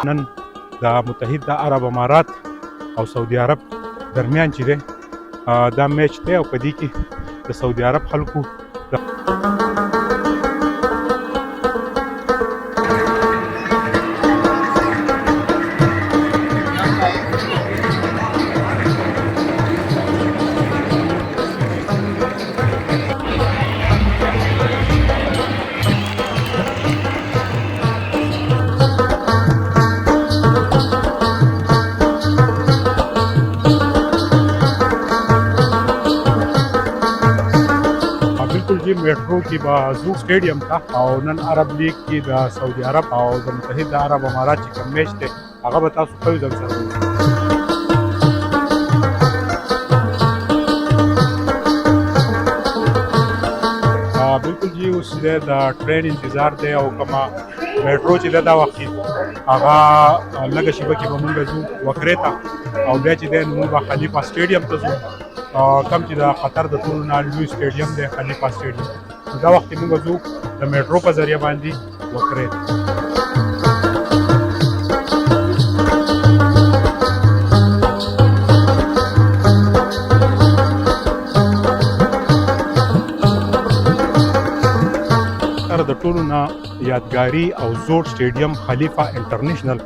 نن د متحده عرب امارات او سعودي عرب درمیان چې دی دا میچ دی او په دې کې د سعودي عرب خلکو میټرو کې به زو سټیډیم ته او نن عرب لیگ کې د سعودي عرب او د متحده عرب امارات چې کوم میچ دی هغه به تاسو په ځل سره بالکل جی اوس د ټرین انتظار دی او کومه میټرو چې دا وخت هغه لږه شیبه کې به مونږ ځو وکرې ته او بیا چې دی مونږ به خلیفه سټیډیم ته ځو کم چې د قطر د ټولو نه لوی سټیډیم دی خلیفه سټیډیم دا وخت موږ ځو د میټرو په ذریعه باندې وکرې د ټولو نه یادګاري او زوړ سټیډیم خلیفه انټرنیشنل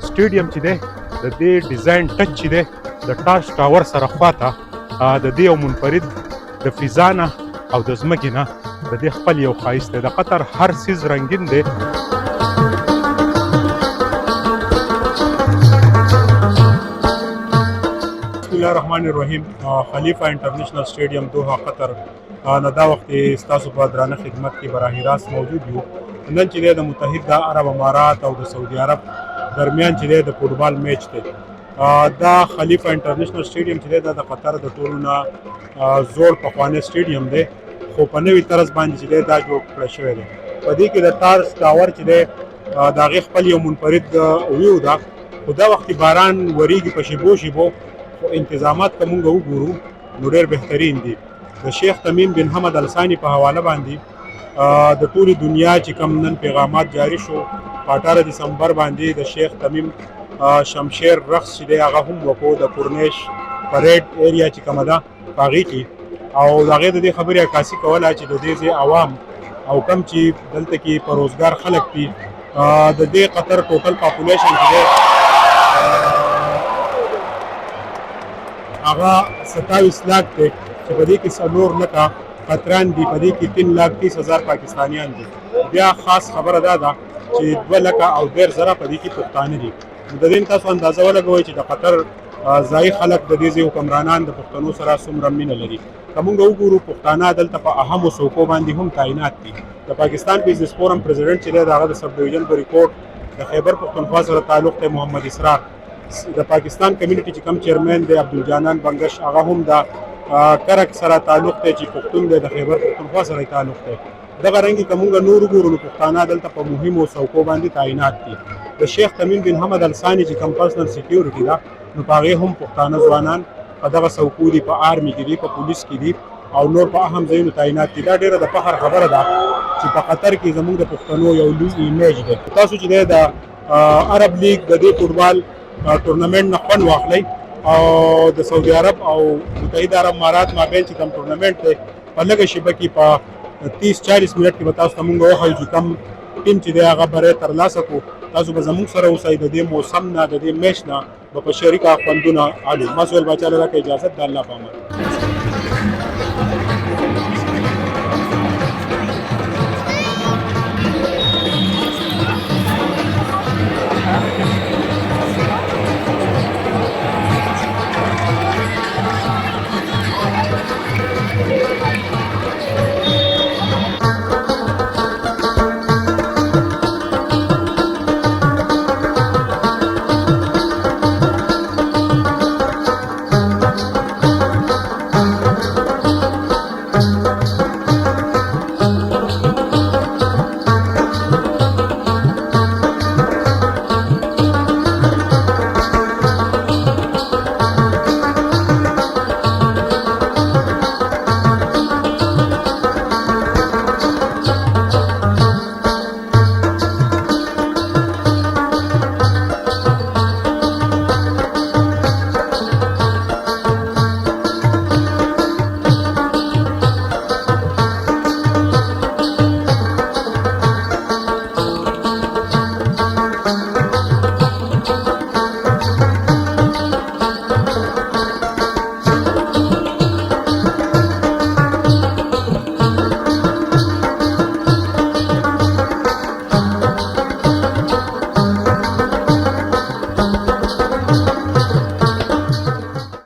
سټیډیم چې دی د دې ډیزاین ټچ چې دی د ټاش ټاور سره خواته د دې یو منفرد د فضا نه او د ځمکې نه د دې خپل یو ښایست دی د قطر هر څیز رنګین دی بسم الله الرحمن الرحیم خلیفه انټرنیشنل سټیډیم دوحه قطر نه دا وخت ستاسو په درانه خدمت کې براهي راست موجود یو نن چې د متحده عرب امارات او د سعودي عرب درمیان چې د فوټبال میچ دی دا خلیفه انټرنیشنل سټیډیم چې دی دا د قطر د ټولو نه زوړ پخوانی سټیډیم دی خو په نوي طرز باندې چې دی دا جوړ کړی شوی دی په دې کې د ټارس ټاور چې دی د هغې خپل یو منفرد ویو ده خو دا وخت باران وریږي په شیبو شیبو خو انتظامات که مونږ وګورو نو ډېر بهترین دي د شیخ تمیم بن حمد الثاني په حواله باندې د ټولې دنیا چې کم نن پیغامات جاری شو په 18 دسمبر باندې د شیخ تمیم شمشیر رقص چې دی هغه هم وکړو د کورنیش پریډ ایریا چې کومه ده په هغې کې او د هغې د دې خبرې عکاسي کوله چې د دې ځای عوام او کم چې دلته کې په روزګار خلک دي د دې قطر ټوټل پاپولیشن چې دی هغه 27 لاک دی چې په دې کې 4 لکه قطران دي په دې کې 3,30,000 پاکستانیان دي بیا خاص خبره دا ده چې 2 لکه او 1,000 په دې کې پښتانه دي د دې تاسو اندازه ولګوئ چې د قطر ځایي خلک د دې ځای حکمرانان د پښتنو سره څومره مینه لري که موږ وګورو پښتانه دلته په اهمو څوکو باندې هم تعینات دي د پاکستان بزنس فورم پریزیډنټ چې دی د هغه د سب ډویژن بریکوټ د خیبر پښتونخوا سره تعلق دی محمد اسرار د پاکستان کمیونټي چې کوم چیرمن دی عبدالجانان بنګش هغه هم د کرک سره تعلق دی چې پښتون دی د خیبر پښتونخوا سره تعلق دی دغه رنګ که موږ نور وګورو نو پښتانه دلته په مهمو څوکو باندې تعینات دي د شیخ تمیم بن حمد الثاني چې کوم پرسنل سکیورټي ده نو په هغې هم پښتانه ځوانان په دغه څوکو دي په آرمي کې دي په پولیس کې دي او نور په اهم ځایونو تعینات دي دا ډېره د فخر خبره ده چې په قطر کې زموږ د پښتنو یو لوی ایمیج دی تاسو چې دی د عرب لیگ د دې فوټبال ټورنمنټ نه خوند واخلئ او د سعودي عرب او متحده عرب امارات مابین چې کوم ټورنمنټ دی په لږه شیبه کې په 30-40 منټ کې به تاسو ته مونږ وښایو چې کوم ټیم چې دی هغه بری ترلاسه کړو تاسو به زموږ سره اوسئ د دې موسم نه د دې میچ نه به په شریکه خوندونه اړو ما سهیل باچا له راکړه اجازت د الله په امان